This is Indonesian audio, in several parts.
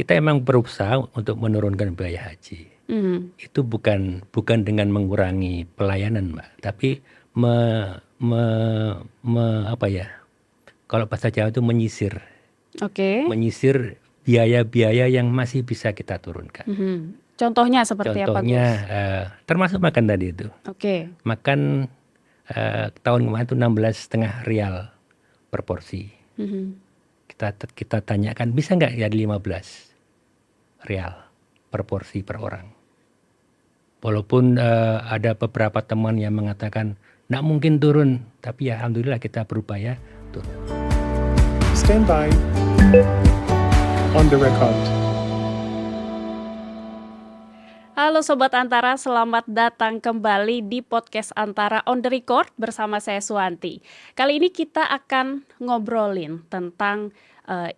kita emang berusaha untuk menurunkan biaya haji. Itu bukan dengan mengurangi pelayanan, Mbak, tapi apa ya? Kalau bahasa Jawa itu menyisir biaya-biaya yang masih bisa kita turunkan. Contohnya seperti apa, Contohnya Gus? termasuk makan tadi itu. Makan tahun kemarin itu 16,5 rial per porsi. Kita tanyakan bisa nggak jadi 15 rial per porsi per orang. Walaupun ada beberapa teman yang mengatakan nggak mungkin turun, tapi ya alhamdulillah kita berupaya turun. Stand by. On the record. Halo Sobat Antara, selamat datang kembali di podcast Antara on the record bersama saya Suwanti. Kali ini kita akan ngobrolin tentang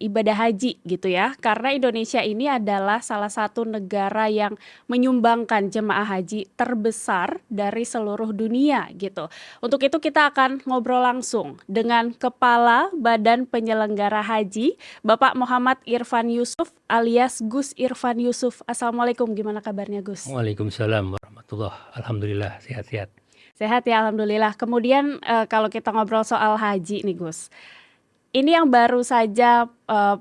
ibadah haji gitu ya. Karena Indonesia ini adalah salah satu negara yang menyumbangkan jemaah haji terbesar dari seluruh dunia gitu. Untuk itu kita akan ngobrol langsung dengan Kepala Badan Penyelenggara Haji, Bapak Muhammad Irfan Yusuf alias Gus Irfan Yusuf. Assalamualaikum, gimana kabarnya Gus? Waalaikumsalam warahmatullahi. Alhamdulillah sehat-sehat. Sehat ya, alhamdulillah. Kemudian kalau kita ngobrol soal haji nih Gus, ini yang baru saja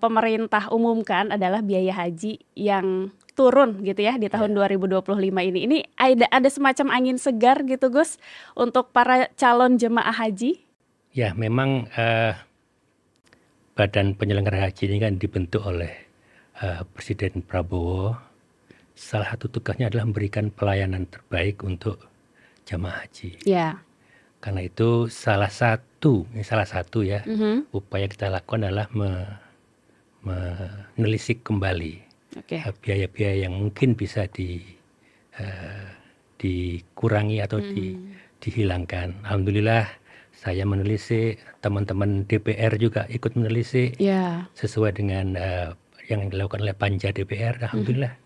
pemerintah umumkan adalah biaya haji yang turun gitu ya di tahun 2025 ini. Ini ada semacam angin segar gitu Gus untuk para calon jemaah haji? Ya memang Badan Penyelenggara Haji ini kan dibentuk oleh Presiden Prabowo. Salah satu tugasnya adalah memberikan pelayanan terbaik untuk jemaah haji. Karena itu salah satu ya upaya kita lakukan adalah menelisik kembali biaya-biaya yang mungkin bisa dikurangi atau dihilangkan. Alhamdulillah saya menelisik, teman-teman DPR juga ikut menelisik sesuai dengan yang dilakukan oleh Panja DPR. Alhamdulillah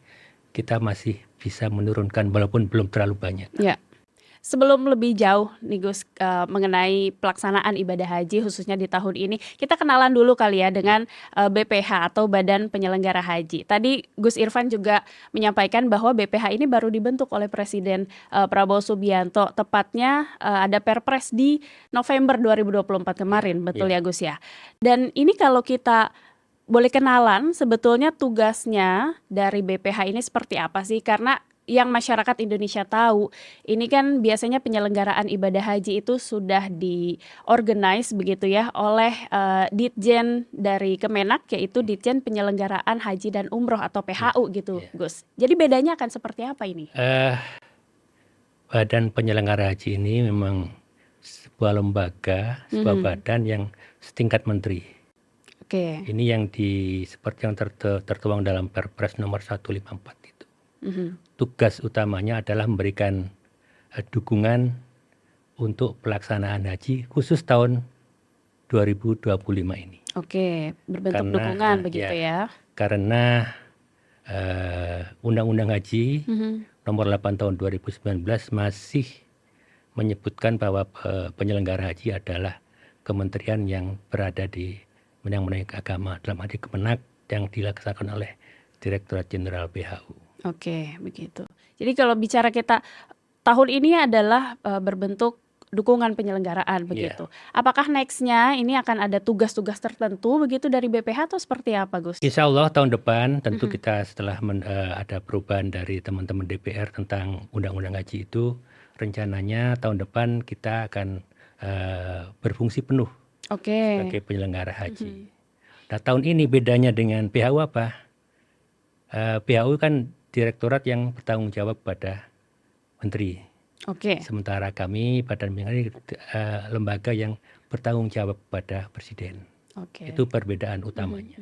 kita masih bisa menurunkan walaupun belum terlalu banyak. Sebelum lebih jauh nih Gus mengenai pelaksanaan ibadah haji khususnya di tahun ini, kita kenalan dulu kali ya dengan BPH atau Badan Penyelenggara Haji. Tadi Gus Irfan juga menyampaikan bahwa BPH ini baru dibentuk oleh Presiden Prabowo Subianto, tepatnya ada Perpres di November 2024 kemarin, betul ya Gus ya. Dan ini kalau kita boleh kenalan sebetulnya tugasnya dari BPH ini seperti apa sih? Karena yang masyarakat Indonesia tahu, ini kan biasanya penyelenggaraan ibadah haji itu sudah diorganize begitu ya oleh Ditjen dari Kemenak, yaitu Ditjen Penyelenggaraan Haji dan Umroh atau PHU gitu Gus. Jadi bedanya akan seperti apa ini? Badan Penyelenggara Haji ini memang sebuah lembaga, sebuah badan yang setingkat menteri. Ini yang seperti yang tertuang dalam Perpres nomor 154 itu. Tugas utamanya adalah memberikan dukungan untuk pelaksanaan haji khusus tahun 2025 ini. Berbentuk dukungan begitu ya. Karena Undang-Undang Haji nomor 8 tahun 2019 masih menyebutkan bahwa penyelenggara haji adalah kementerian yang berada di Bidang Agama, dalam arti Kemenak yang dilaksanakan oleh Direktorat Jenderal PHU. Begitu. Jadi kalau bicara kita tahun ini adalah berbentuk dukungan penyelenggaraan begitu. Apakah nextnya ini akan ada tugas-tugas tertentu begitu dari BPH atau seperti apa Gus? Insya Allah tahun depan tentu kita setelah ada perubahan dari teman-teman DPR tentang Undang-Undang Haji itu, rencananya tahun depan kita akan berfungsi penuh sebagai penyelenggara haji. Nah tahun ini bedanya dengan PHU apa? PHU kan direktorat yang bertanggung jawab pada menteri. Sementara kami Badan Penyelenggara lembaga yang bertanggung jawab pada presiden. Itu perbedaan utamanya.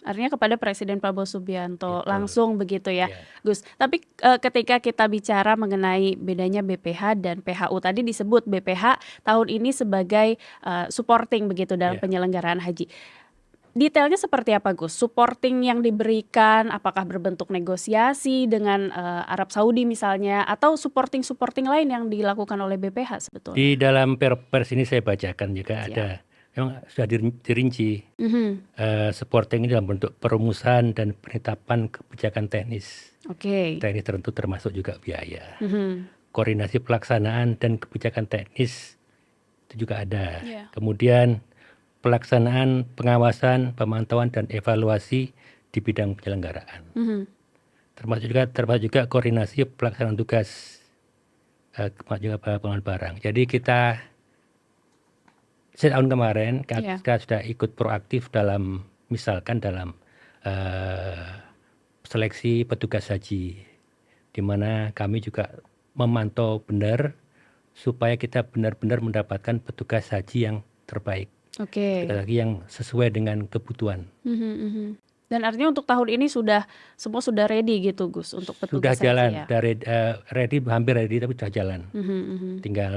Artinya kepada Presiden Prabowo Subianto langsung begitu ya Gus. Tapi ketika kita bicara mengenai bedanya BPH dan PHU, tadi disebut BPH tahun ini sebagai supporting begitu dalam penyelenggaraan haji. Detailnya seperti apa Gus? Supporting yang diberikan apakah berbentuk negosiasi dengan Arab Saudi misalnya, atau supporting lain yang dilakukan oleh BPH sebetulnya? Di dalam Perpres ini saya bacakan juga ada memang sudah dirinci Mhm. supporting ini dalam bentuk perumusan dan penetapan kebijakan teknis. Oke. Teknis tertentu termasuk juga biaya. Mhm. Koordinasi pelaksanaan dan kebijakan teknis itu juga ada. Iya. Kemudian pelaksanaan, pengawasan, pemantauan dan evaluasi di bidang penyelenggaraan. Mhm. Termasuk juga koordinasi pelaksanaan tugas, termasuk juga pengelolaan barang. Jadi kita setahun kemarin Iya. kita sudah ikut proaktif dalam misalkan dalam seleksi petugas haji, di mana kami juga memantau benar supaya kita benar-benar mendapatkan petugas haji yang terbaik, Oke. petugas haji yang sesuai dengan kebutuhan. Mhm, mhm. Dan artinya untuk tahun ini semua sudah ready gitu Gus untuk Sudah petugas haji jalan, ya? dari hampir ready tapi sudah jalan. Mhm, mhm. Tinggal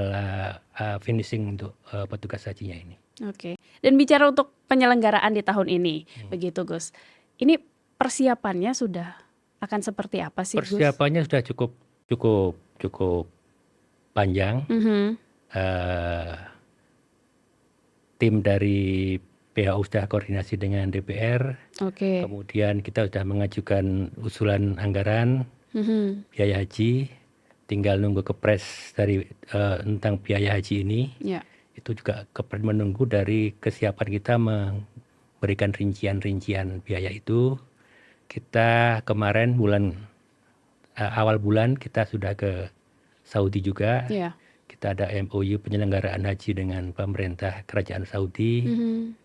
finishing untuk petugas hajinya ini. Oke. Dan bicara untuk penyelenggaraan di tahun ini, begitu Gus. Ini persiapannya sudah akan seperti apa sih Gus? Persiapannya sudah cukup panjang. Mhm. Tim dari PHU sudah koordinasi dengan DPR. Oke. Kemudian kita sudah mengajukan usulan anggaran Mhm. biaya haji. Tinggal nunggu kepres dari tentang biaya haji ini. Ya. Itu juga menunggu dari kesiapan kita memberikan rincian-rincian biaya itu. Kita kemarin awal bulan kita sudah ke Saudi juga. Ya. Kita ada MOU penyelenggaraan haji dengan pemerintah kerajaan Saudi. Mhm.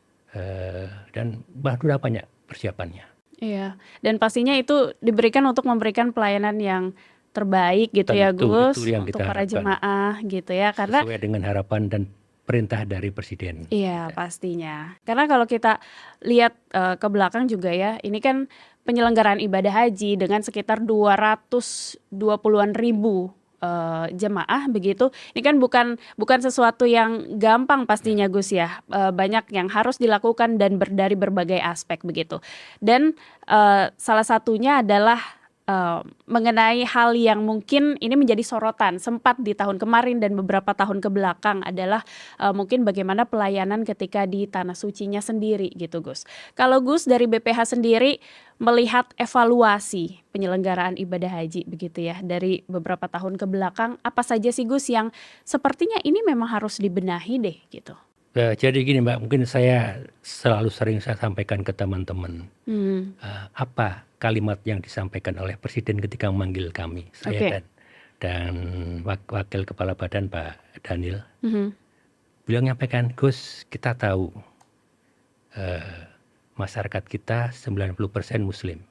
Dan sudah banyak persiapannya. Iya. Dan pastinya itu diberikan untuk memberikan pelayanan yang terbaik gitu ya Tentu Gus, itu yang untuk kita para harapkan. jemaah gitu ya. Karena Sesuai dengan harapan dan perintah dari Presiden. iya pastinya. Karena kalau kita lihat ke belakang juga ya, ini kan penyelenggaraan ibadah haji dengan sekitar 220-an ribu jemaah begitu. Ini kan bukan sesuatu yang gampang pastinya Gus ya. Banyak yang harus dilakukan dan dari berbagai aspek begitu. Dan salah satunya adalah mengenai hal yang mungkin ini menjadi sorotan sempat di tahun kemarin dan beberapa tahun ke belakang adalah mungkin bagaimana pelayanan ketika di Tanah Sucinya sendiri gitu Gus. Kalau Gus dari BPH sendiri melihat evaluasi penyelenggaraan ibadah haji begitu ya dari beberapa tahun ke belakang, apa saja sih Gus yang sepertinya ini memang harus dibenahi deh gitu? Jadi gini Mbak, mungkin saya selalu sering saya sampaikan ke teman-teman, apa kalimat yang disampaikan oleh Presiden ketika memanggil kami, saya dan Wakil Kepala Badan Pak Daniel. Beliau menyampaikan, Gus, kita tahu masyarakat kita 90% Muslim.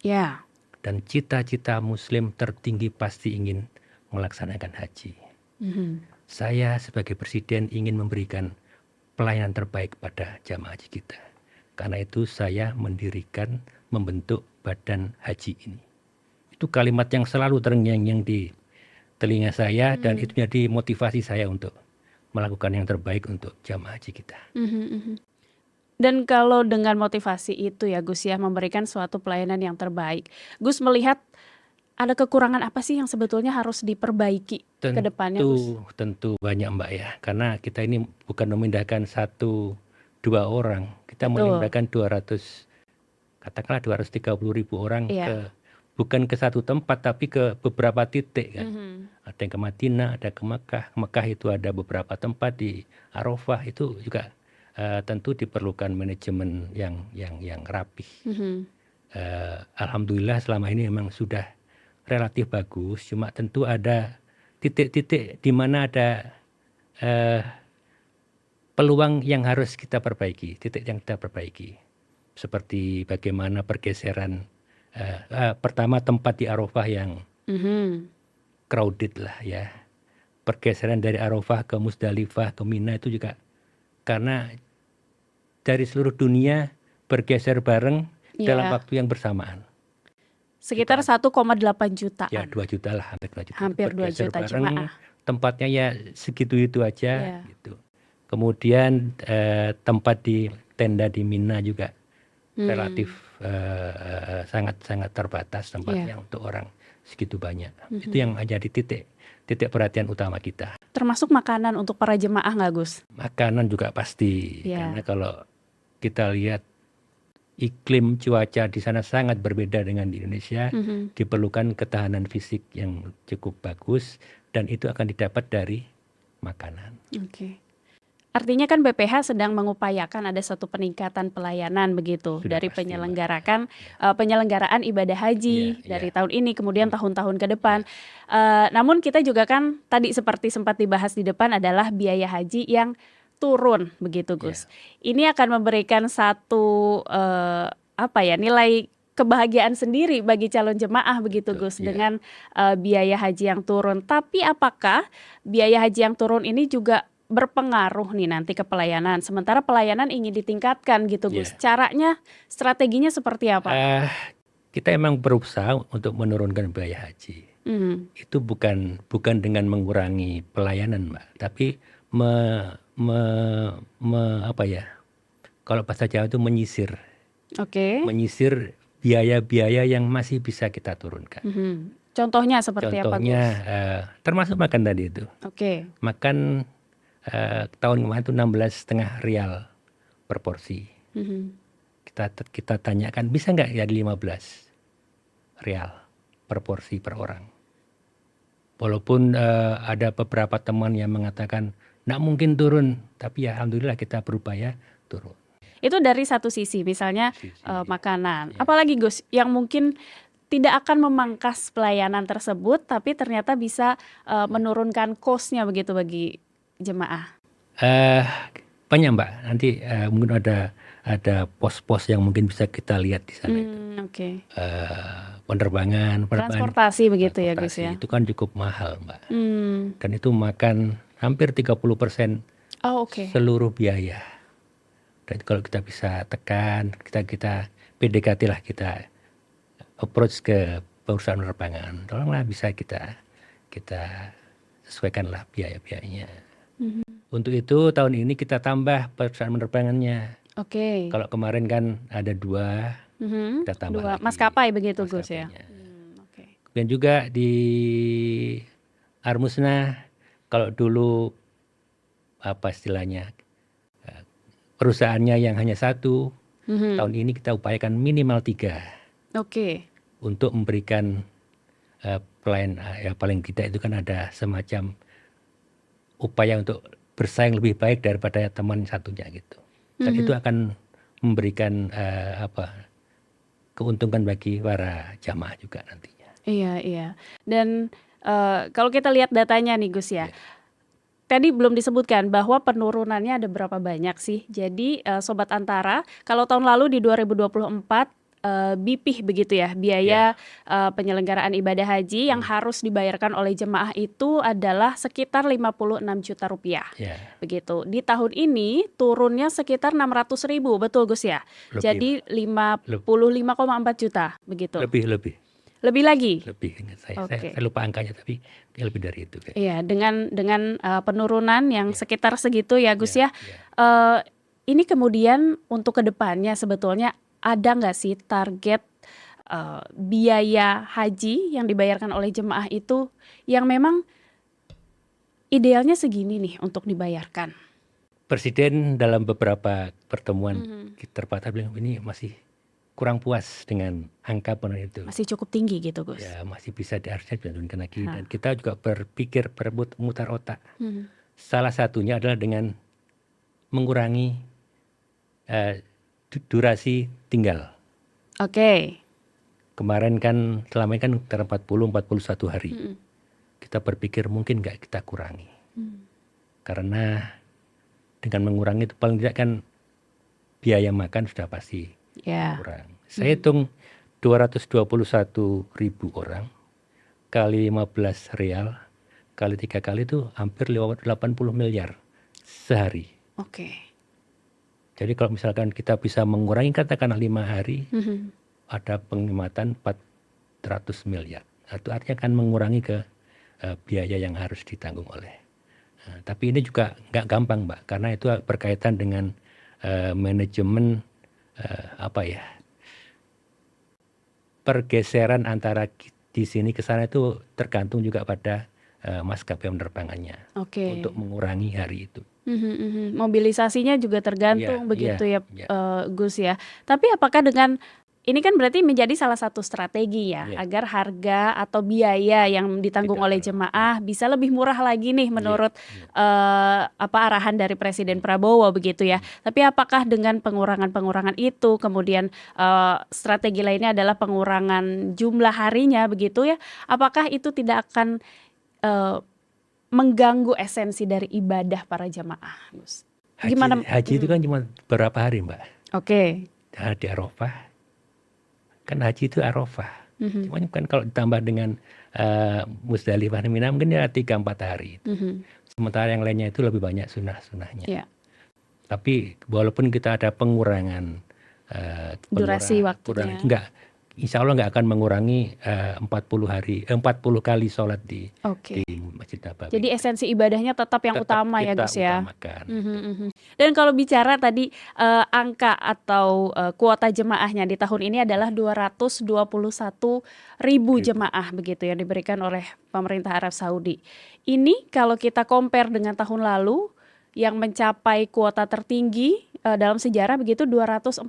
Ya. Dan cita-cita Muslim tertinggi pasti ingin melaksanakan haji. Saya sebagai Presiden ingin memberikan pelayanan terbaik pada jamaah haji kita. Karena itu saya membentuk badan haji ini. Itu kalimat yang selalu terngiang-ngiang di telinga saya dan itu menjadi motivasi saya untuk melakukan yang terbaik untuk jamaah haji kita. Dan kalau dengan motivasi itu ya Gus ya, memberikan suatu pelayanan yang terbaik, Gus melihat ada kekurangan apa sih yang sebetulnya harus diperbaiki ke depannya Gus? Tentu banyak Mbak ya, karena kita ini bukan memindahkan 1-2 orang, kita memindahkan 230.000 orang bukan ke satu tempat tapi ke beberapa titik kan. Ada yang ke Madinah, ada ke Mekah. Mekah itu ada beberapa tempat, di Arafah itu juga tentu diperlukan manajemen yang rapih. Alhamdulillah selama ini memang sudah relatif bagus, cuma tentu ada titik-titik di mana ada peluang yang harus kita perbaiki, titik yang kita perbaiki. Seperti bagaimana pergeseran, pertama tempat di Arafah yang crowded lah ya. Pergeseran dari Arafah ke Musdalifah, ke Mina itu juga karena dari seluruh dunia bergeser bareng dalam waktu yang bersamaan. Sekitar 1,8 jutaan. Ya 2 juta lah, hampir 2 juta. Hampir 2 juta jemaah. Tempatnya ya segitu-itu aja gitu. Kemudian tempat di tenda di Mina juga relatif sangat terbatas tempatnya untuk orang segitu banyak. Itu yang menjadi titik perhatian utama kita. termasuk makanan untuk para jemaah nggak Gus? Makanan juga pasti, Ya. karena kalau kita lihat iklim cuaca di sana sangat berbeda dengan di Indonesia, Mhm. diperlukan ketahanan fisik yang cukup bagus dan itu akan didapat dari makanan. Oke. Artinya kan BPH sedang mengupayakan ada satu peningkatan pelayanan begitu Sudah dari pasti, Mbak. penyelenggaraan ibadah haji Iya, dari iya. tahun ini kemudian tahun-tahun ke depan. Namun kita juga kan tadi seperti sempat dibahas di depan adalah biaya haji yang turun begitu Gus. Ini akan memberikan satu nilai kebahagiaan sendiri bagi calon jemaah begitu Betul, Gus iya. dengan biaya haji yang turun. Tapi apakah biaya haji yang turun ini juga berpengaruh nih nanti ke pelayanan? Sementara pelayanan ingin ditingkatkan gitu Gus. Iya. Caranya, strateginya seperti apa? Kita emang berusaha untuk menurunkan biaya haji. Mhm. Itu bukan dengan mengurangi pelayanan, Mbak, tapi kalau bahasa Jawa itu menyisir Oke. biaya-biaya yang masih bisa kita turunkan. Mhm. Contohnya seperti apa Contohnya Gus? termasuk makan tadi itu. Oke. Makan tahun kemarin itu 16,5 rial per porsi. Mhm. Kita tanyakan bisa nggak ya 15 rial per porsi per orang. Walaupun ada beberapa teman yang mengatakan nggak mungkin turun, tapi ya alhamdulillah kita berupaya turun. Itu dari satu sisi, misalnya Sisi, makanan. ya. Apalagi Gus, yang mungkin tidak akan memangkas pelayanan tersebut, tapi ternyata bisa menurunkan cost-nya begitu bagi jemaah. Banyak Mbak, nanti mungkin ada pos-pos yang mungkin bisa kita lihat di sana itu. Oke. Penerbangan Transportasi begitu ya Gus transportasi ya. itu kan cukup mahal Mbak. Hmm. Dan itu makan hampir 30% Oh oke. seluruh biaya. Dan kalau kita bisa tekan, kita PDKT lah, kita approach ke perusahaan penerbangan, tolonglah bisa kita sesuaikanlah biaya-biayanya. Untuk itu tahun ini kita tambah perusahaan penerbangannya. Oke. Kalau kemarin kan ada 2, Mhm. kita tambah 2 lagi maskapai begitu Gus ya. maskapainya. Oke. Kemudian juga di Armusna, kalau dulu apa istilahnya perusahaannya yang hanya 1, Mhm. tahun ini kita upayakan minimal 3 Oke. untuk memberikan pelayan, ya paling tidak itu kan ada semacam upaya untuk bersaing lebih baik daripada teman satunya gitu. Dan itu akan memberikan keuntungan bagi para jamaah juga nantinya. Iya. Dan kalau kita lihat datanya nih Gus ya. Iya. Tadi belum disebutkan bahwa penurunannya ada berapa banyak sih. Jadi Sobat Antara, kalau tahun lalu di 2024 BPIH begitu ya, biaya penyelenggaraan ibadah haji yang harus dibayarkan oleh jemaah itu adalah sekitar 56 juta rupiah. Ya, Begitu. Di tahun ini turunnya sekitar 600.000, betul Gus ya? Lebih. Jadi 55,4 juta begitu. Lebih lagi. Saya Oke. lupa angkanya, tapi dia lebih dari itu. Iya, dengan penurunan yang sekitar segitu ya Gus ya. Ya. Ini kemudian untuk kedepannya sebetulnya ada nggak sih target biaya haji yang dibayarkan oleh jemaah itu yang memang idealnya segini nih untuk dibayarkan? Presiden dalam beberapa pertemuan terbatas bilang ini masih kurang puas dengan angka penurunan itu. Masih cukup tinggi gitu Gus. Ya, masih bisa harusnya diturunkan lagi. Dan kita juga berpikir mutar otak. Salah satunya adalah dengan mengurangi durasi tinggal. Oke. Kemarin kan selama ini kan 41 hari. Kita berpikir mungkin nggak kita kurangi. Karena dengan mengurangi itu paling tidak kan biaya makan sudah pasti kurang. Saya hitung 221.000 orang kali 15 rial kali 3 kali itu hampir 80 miliar sehari. Oke. Jadi kalau misalkan kita bisa mengurangi katakanlah 5 hari, ada penghematan 400 miliar. Itu artinya kan mengurangi ke biaya yang harus ditanggung oleh. Tapi ini juga nggak gampang Mbak, karena itu berkaitan dengan manajemen pergeseran antara di sini ke sana itu tergantung juga pada Oke. maskapai penerbangannya untuk mengurangi hari itu. Mobilisasinya juga Iya, tergantung iya, begitu ya, iya, Gus ya. Tapi apakah dengan ini kan berarti menjadi salah satu strategi ya iya. agar harga atau biaya yang ditanggung Tidak oleh terlalu. jemaah bisa lebih murah lagi nih Iya, menurut iya. arahan dari Presiden Prabowo begitu ya. Tapi apakah dengan pengurangan-pengurangan itu kemudian strategi lainnya adalah pengurangan jumlah harinya begitu ya? Apakah itu tidak akan eh, mengganggu esensi dari ibadah para jemaah, Gus? Gimana? Haji itu kan cuma berapa hari, Mbak? Oke. Di Arafah, kan haji itu Arafah. Mhm, Cuma kan kalau ditambah dengan Musdalifah dan Mina mungkin ya 3-4 hari. mhm. Sementara yang lainnya itu lebih banyak sunnah-sunnahnya. Ya, Tapi walaupun kita ada pengurangan durasi kurangan, waktunya. insya Allah nggak akan mengurangi 40 kali sholat di Oke. Masjid Nabawi. Jadi esensi ibadahnya tetap yang Tetap utama ya, kita Gus ya. utamakan. Dan kalau bicara tadi angka atau kuota jemaahnya di tahun ini adalah 221.000 jemaah begitu yang diberikan oleh pemerintah Arab Saudi. Ini kalau kita compare dengan tahun lalu yang mencapai kuota tertinggi dalam sejarah begitu 241.000.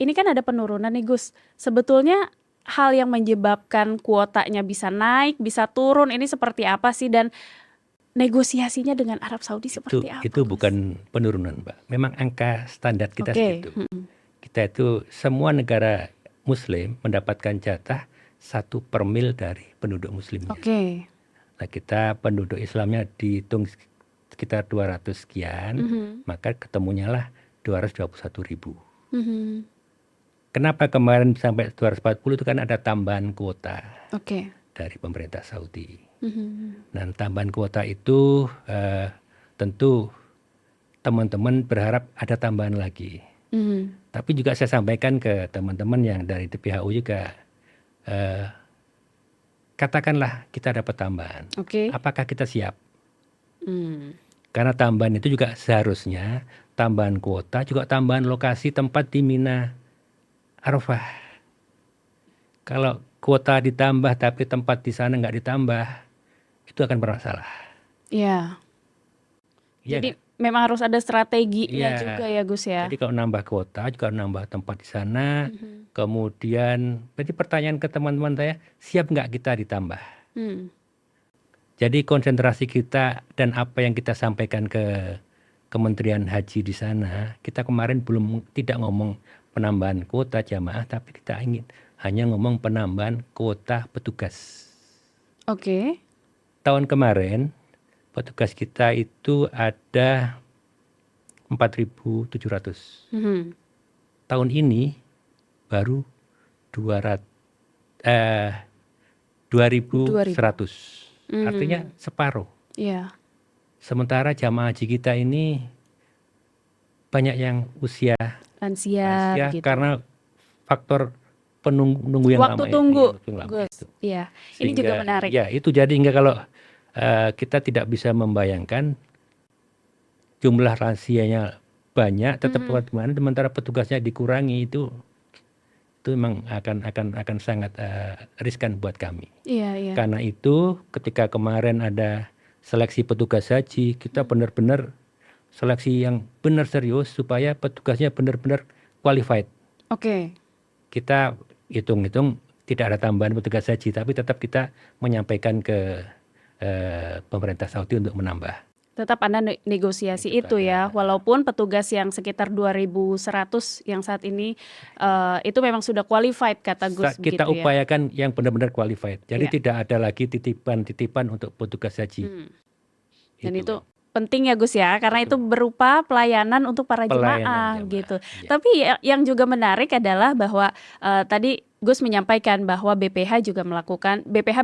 Ini kan ada penurunan nih Gus. Sebetulnya hal yang menyebabkan kuotanya bisa naik, bisa turun ini seperti apa sih dan negosiasinya dengan Arab Saudi seperti apa? Itu Gus? bukan penurunan, Mbak. Memang angka standar kita Oke. segitu. Kita itu semua negara Muslim mendapatkan jatah 1/mil dari penduduk Muslimnya. Oke. Nah, kita penduduk Islamnya dihitung sekitar 200 sekian, maka ketemunya lah 221.000. Mhm. Kenapa kemarin sampai 240 itu kan ada tambahan kuota Oke. dari pemerintah Saudi. Mhm. Dan tambahan kuota itu tentu teman-teman berharap ada tambahan lagi. Mhm. Tapi juga saya sampaikan ke teman-teman yang dari DPHU juga, katakanlah kita dapat tambahan. Oke. Apakah kita siap? Hmm. Karena tambahan itu juga seharusnya tambahan kuota, juga tambahan lokasi tempat di Mina Arafah. Kalau kuota ditambah tapi tempat di sana nggak ditambah, itu akan bermasalah. Ya. Iya Jadi nggak? memang harus ada strateginya Iya. juga ya Gus ya. Jadi kalau nambah kuota juga nambah tempat di sana. Kemudian, berarti pertanyaan ke teman-teman saya, siap nggak kita ditambah? Hmm. Jadi konsentrasi kita dan apa yang kita sampaikan ke Kementerian Haji di sana, kita kemarin tidak ngomong penambahan kuota jamaah, tapi kita hanya ngomong penambahan kuota petugas. Oke. Tahun kemarin petugas kita itu ada 4.700. Mhm. Tahun ini baru 2.100. Artinya separuh. Iya. Sementara jamaah haji kita ini banyak yang usia Lansia lansia begitu. karena faktor nunggu yang Waktu lama ya, tunggu, waktu yang lama Gus. itu. Iya. Ini juga Sehingga, menarik. ya itu jadi hingga kalau kita tidak bisa membayangkan jumlah lansianya banyak, tetap gimana, sementara petugasnya dikurangi, itu memang akan sangat riskan buat kami. Iya, iya. Karena itu ketika kemarin ada seleksi petugas haji, kita benar-benar seleksi yang benar serius supaya petugasnya benar-benar qualified. Oke. Kita hitung-hitung tidak ada tambahan petugas haji, tapi tetap kita menyampaikan ke pemerintah Saudi untuk menambah. Tetap Anda negosiasi Itu itu ya, walaupun petugas yang sekitar 2.100 yang saat ini itu memang sudah qualified kata Gus Kita begitu ya. upayakan yang benar-benar qualified. Jadi Iya. tidak ada lagi titipan-titipan untuk petugas haji. Dan itu penting ya Gus ya, karena itu berupa pelayanan untuk para jemaah Pelayanan gitu. jemaah, iya. Tapi yang juga menarik adalah bahwa tadi Gus menyampaikan bahwa BPH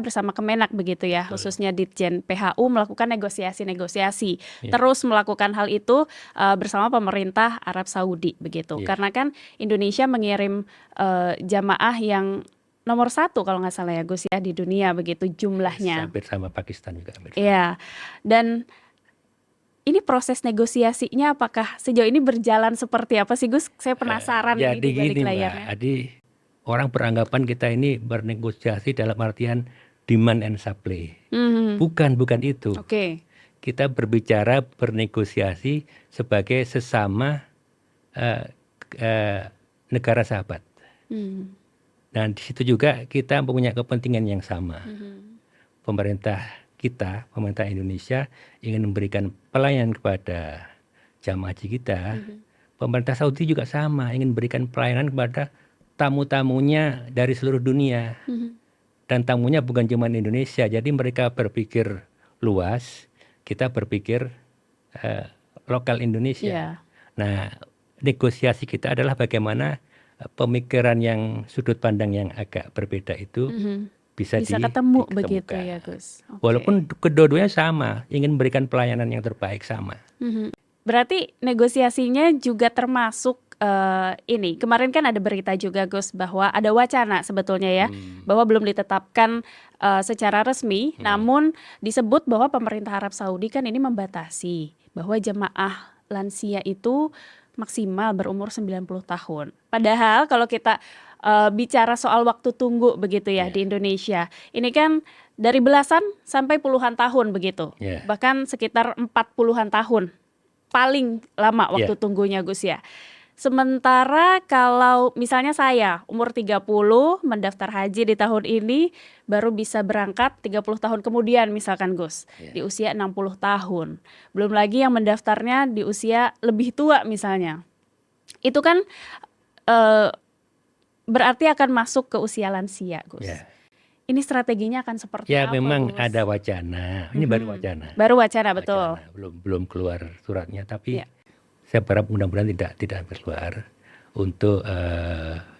bersama Kemenak begitu ya, khususnya Ditjen PHU melakukan negosiasi-negosiasi. Iya. Terus melakukan hal itu bersama pemerintah Arab Saudi begitu. Iya. Karena kan Indonesia mengirim jamaah yang nomor 1 kalau nggak salah ya Gus ya di dunia begitu jumlahnya. Hampir sama Pakistan juga. hampir. Iya. Dan ini proses negosiasinya apakah sejauh ini berjalan seperti apa sih Gus? Saya penasaran ini Jadi di balik gini Mbak, layarnya. jadi orang beranggapan kita ini bernegosiasi dalam artian demand and supply. Mhm. Bukan itu. Oke. Kita berbicara bernegosiasi sebagai sesama eh, negara sahabat. Hmm. Nah, di situ juga kita mempunyai kepentingan yang sama. Mhm. Pemerintah pemerintah Indonesia ingin memberikan pelayanan kepada jamaah haji kita. Pemerintah Saudi juga sama, ingin memberikan pelayanan kepada tamu-tamunya dari seluruh dunia. Mhm. Dan tamunya bukan cuma Indonesia, jadi mereka berpikir luas, kita berpikir lokal Indonesia. Iya. Nah, negosiasi kita adalah bagaimana pemikiran yang sudut pandang yang agak berbeda itu Mhm. bisa Bisa ketemu diketemukan. begitu ya, Gus. Oke. Walaupun kedua-duanya sama, ingin memberikan pelayanan yang terbaik sama. Mhm. Berarti negosiasinya juga termasuk ini. Kemarin kan ada berita juga, Gus, bahwa ada wacana sebetulnya ya, bahwa belum ditetapkan secara resmi, namun disebut bahwa pemerintah Arab Saudi kan ini membatasi bahwa jemaah lansia itu maksimal berumur 90 tahun. Padahal kalau kita bicara soal waktu tunggu begitu ya di Indonesia, ini kan dari belasan sampai puluhan tahun begitu. Yeah. Bahkan sekitar 40-an tahun paling lama waktu Yeah. tunggunya, Gus ya. Sementara kalau misalnya saya umur 30 mendaftar haji di tahun ini, baru bisa berangkat 30 tahun kemudian misalkan, Gus, di usia 60 tahun. Belum lagi yang mendaftarnya di usia lebih tua misalnya. Itu kan berarti akan masuk ke usia lansia, Gus. Ya. Ini strateginya akan seperti Ya, apa, memang Gus? ada wacana. Ini baru wacana. Baru wacana, betul. Wacana. Belum keluar suratnya, tapi Ya. saya berharap mudah-mudahan tidak keluar untuk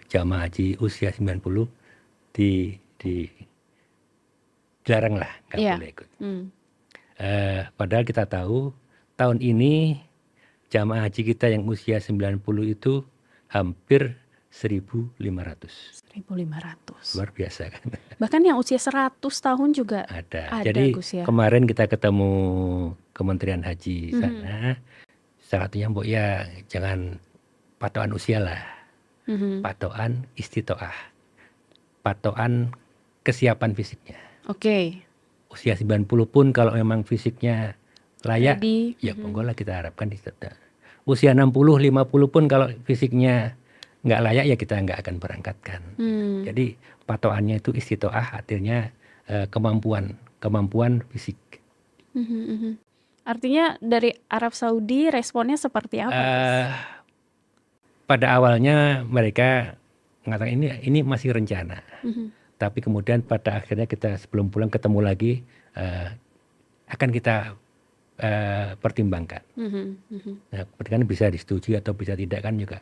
jamaah haji usia 90 dilarang lah, nggak Iya. boleh ikut. Hmm. Padahal kita tahu tahun ini jamaah haji kita yang usia 90 itu hampir 1.500. 1.500. Luar biasa kan. Bahkan yang usia 100 tahun juga Ada. ada, Jadi Gus ya. kemarin kita ketemu Kementerian Haji sana, salah satunya Mbok ya jangan patokan usia lah, Mhm. patokan istitoah, patokan kesiapan fisiknya. Oke. Usia 90 pun kalau memang fisiknya layak, Ready. ya monggo lah kita harapkan istitoah. Usia 60, 50 pun kalau fisiknya nggak layak ya kita nggak akan berangkatkan. Hmm. Jadi patokannya itu istitoah, artinya kemampuan fisik. Mhm, mhm. Artinya dari Arab Saudi responnya seperti apa, Gus? Pada awalnya mereka mengatakan ini masih rencana, Mhm. tapi kemudian pada akhirnya kita sebelum pulang ketemu lagi akan kita pertimbangkan. Mhm, mhm. Nah, kemudian bisa disetujui atau bisa tidak kan juga.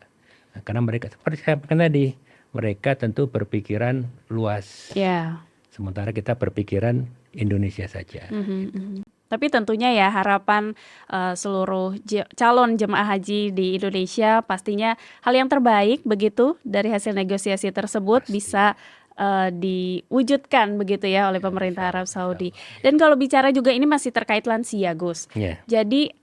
Nah, karena mereka seperti saya katakan tadi, mereka tentu berpikiran luas, Ya. sementara kita berpikiran Indonesia saja. Mhm, mhm. Tapi tentunya ya harapan seluruh calon jemaah haji di Indonesia pastinya hal yang terbaik begitu dari hasil negosiasi tersebut bisa diwujudkan begitu ya oleh pemerintah Arab Saudi. Dan kalau bicara juga ini masih terkait lansia, Gus. Ya. Jadi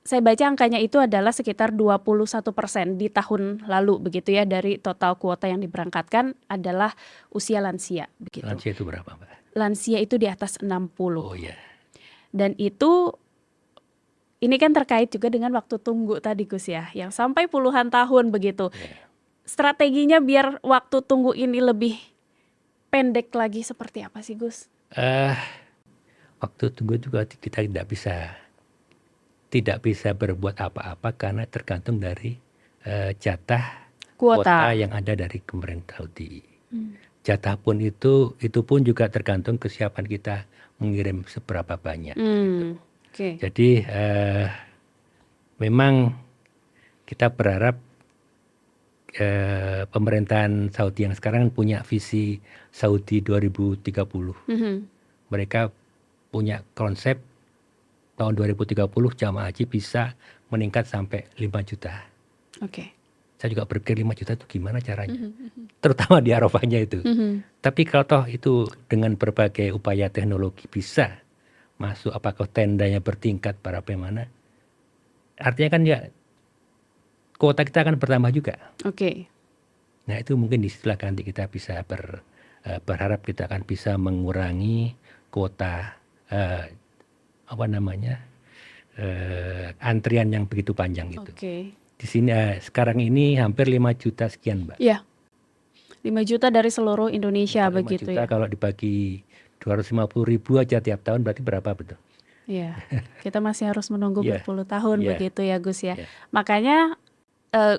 saya baca angkanya itu adalah sekitar 21% di tahun lalu begitu ya, dari total kuota yang diberangkatkan adalah usia lansia begitu. Lansia itu berapa, Mbak? Lansia itu di atas 60. Oh ya. Dan itu ini kan terkait juga dengan waktu tunggu tadi, Gus ya, yang sampai puluhan tahun begitu. Strateginya biar waktu tunggu ini lebih pendek lagi seperti apa sih, Gus? Waktu tunggu juga kita tidak bisa berbuat apa-apa karena tergantung dari jatah kuota yang ada dari pemerintah Saudi. Jatah pun itu pun juga tergantung kesiapan kita mengirim seberapa banyak. Okay. Jadi memang kita berharap pemerintahan Saudi yang sekarang punya visi Saudi 2030. Mereka punya konsep tahun 2030 jamaah haji bisa meningkat sampai 5 juta. Oke. Saya juga berpikir 5 juta itu gimana caranya, terutama di Arafahnya itu. Tapi kalau toh itu dengan berbagai upaya teknologi bisa masuk, apakah tendanya bertingkat para bagaimana, artinya kan ya kuota kita akan bertambah juga. Oke. Nah itu mungkin di setelah nanti kita bisa berharap kita akan bisa mengurangi kuota antrian yang begitu panjang itu. Oke. Di sini sekarang ini hampir 5 juta sekian, Mbak. Ya, 5 juta dari seluruh Indonesia Kalau 5 begitu juta ya. kalau dibagi 250.000 aja tiap tahun berarti berapa betul? Iya, kita masih harus menunggu Iya, berpuluh tahun iya, begitu ya Gus ya. iya. Makanya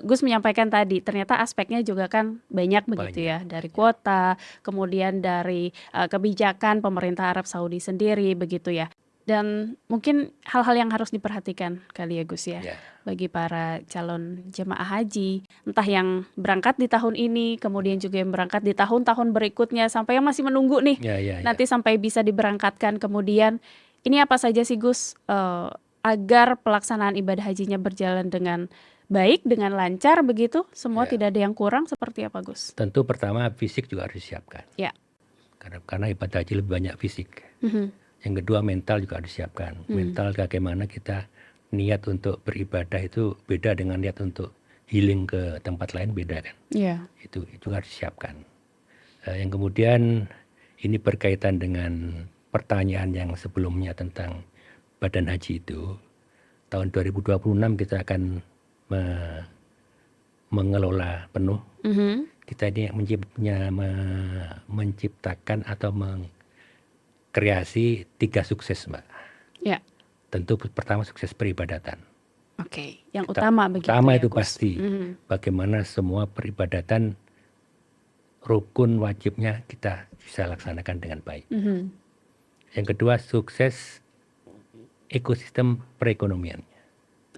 Gus menyampaikan tadi ternyata aspeknya juga kan banyak begitu ya, dari kuota, kemudian dari kebijakan pemerintah Arab Saudi sendiri begitu ya. Dan mungkin hal-hal yang harus diperhatikan kali ya Gus ya, Ya, bagi para calon jemaah haji, entah yang berangkat di tahun ini, kemudian juga yang berangkat di tahun-tahun berikutnya, sampai yang masih menunggu nih, ya. nanti sampai bisa diberangkatkan. Kemudian ini apa saja sih Gus agar pelaksanaan ibadah hajinya berjalan dengan baik, dengan lancar begitu, semua Ya. tidak ada yang kurang, seperti apa Gus? Tentu pertama fisik juga harus disiapkan. Ya. Karena ibadah haji lebih banyak fisik. Mhm. Yang kedua mental juga harus disiapkan. Mental bagaimana kita niat untuk beribadah itu beda dengan niat untuk healing ke tempat lain, beda kan. Iya. Itu juga harus disiapkan. Yang kemudian ini berkaitan dengan pertanyaan yang sebelumnya tentang badan haji itu. Tahun 2026 kita akan mengelola penuh. Mhm. Kita ini menciptakan atau mengkreasi 3 sukses, Mbak. Ya. Tentu pertama sukses peribadatan. Oke, yang utama begitu Utama ya itu Gus. pasti Mhm. bagaimana semua peribadatan rukun wajibnya kita bisa laksanakan dengan baik. Mhm. Yang kedua sukses ekosistem perekonomiannya.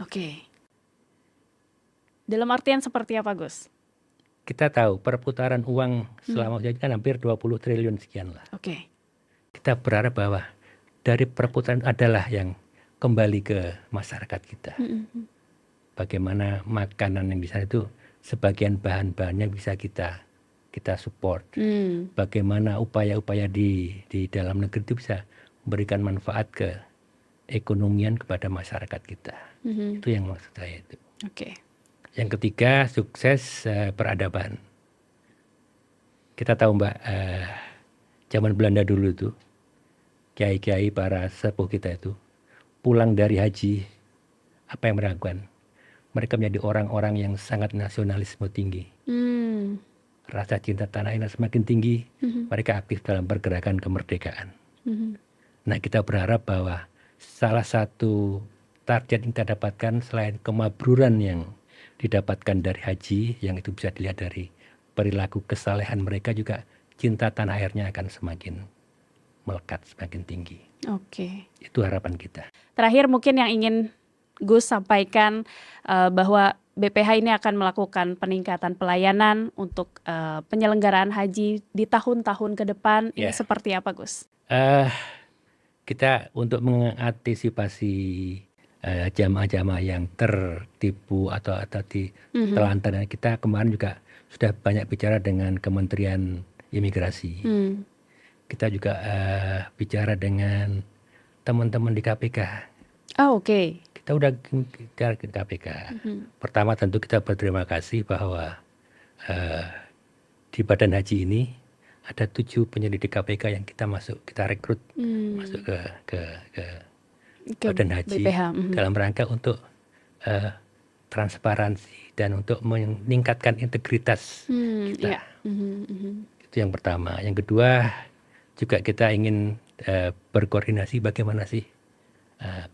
Oke. Dalam artian seperti apa Gus? Kita tahu perputaran uang selama haji kan hampir 20 triliun sekian lah. Oke. Kita berharap bahwa dari perputaran adalah yang kembali ke masyarakat kita. Mhm. Bagaimana makanan yang di sana itu sebagian bahan-bahannya bisa kita support. Bagaimana upaya-upaya di dalam negeri itu bisa memberikan manfaat ke ekonomian kepada masyarakat kita. Mhm. Itu yang maksud saya itu. Oke. Yang ketiga sukses peradaban. Kita tahu Mbak, zaman Belanda dulu tuh kiai-kiai para sepuh kita itu pulang dari haji, apa yang mereka lakukan? Mereka menjadi orang-orang yang sangat nasionalisme tinggi. Rasa cinta tanah air semakin tinggi, mereka aktif dalam pergerakan kemerdekaan. Nah, kita berharap bahwa salah satu target yang kita dapatkan selain kemabruran yang didapatkan dari haji, yang itu bisa dilihat dari perilaku kesalehan mereka, juga cinta tanah airnya akan semakin melekat, semakin tinggi. Oke. Itu harapan kita. Terakhir mungkin yang ingin Gus sampaikan bahwa BPH ini akan melakukan peningkatan pelayanan untuk penyelenggaraan haji di tahun-tahun ke depan. Ini seperti apa Gus? Kita untuk mengantisipasi jamaah-jamaah yang tertipu atau ditelantar, kita kemarin juga sudah banyak bicara dengan Kementerian Imigrasi. Kita juga bicara dengan teman-teman di KPK. Oke. Kita udah bicara ke KPK. Pertama tentu kita berterima kasih bahwa di Badan Haji ini ada 7 penyelidik KPK yang kita rekrut masuk ke Badan Haji BPH. dalam rangka untuk transparansi dan untuk meningkatkan integritas kita. Itu yang pertama. Yang kedua juga kita ingin berkoordinasi bagaimana sih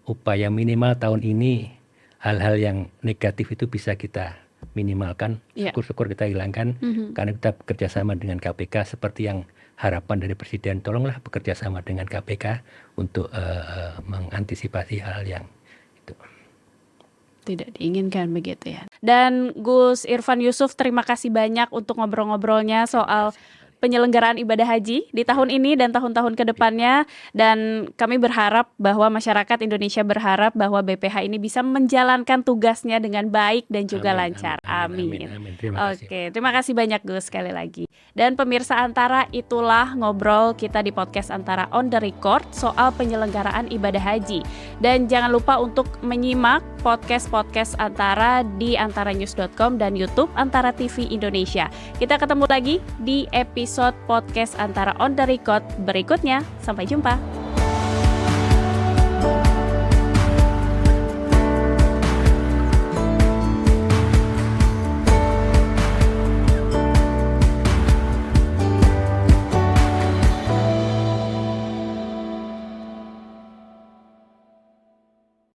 upaya minimal tahun ini hal-hal yang negatif itu bisa kita minimalkan, syukur-syukur kita hilangkan, karena kita bekerja sama dengan KPK seperti yang harapan dari Presiden. Tolonglah bekerja sama dengan KPK untuk mengantisipasi hal yang itu tidak diinginkan begitu ya. Dan Gus Irfan Yusuf, terima kasih banyak untuk ngobrol-ngobrolnya soal penyelenggaraan ibadah haji di tahun ini dan tahun-tahun ke depannya. Dan kami berharap bahwa masyarakat Indonesia berharap bahwa BPH ini bisa menjalankan tugasnya dengan baik dan juga lancar. Amin. Terima kasih. Oke, terima kasih banyak Gus sekali lagi. Dan pemirsa Antara, itulah ngobrol kita di podcast Antara on the record soal penyelenggaraan ibadah haji. Dan jangan lupa untuk menyimak podcast-podcast Antara di antaranews.com dan YouTube Antara TV Indonesia. Kita ketemu lagi di episode episode podcast antara On The Record berikutnya. Sampai jumpa.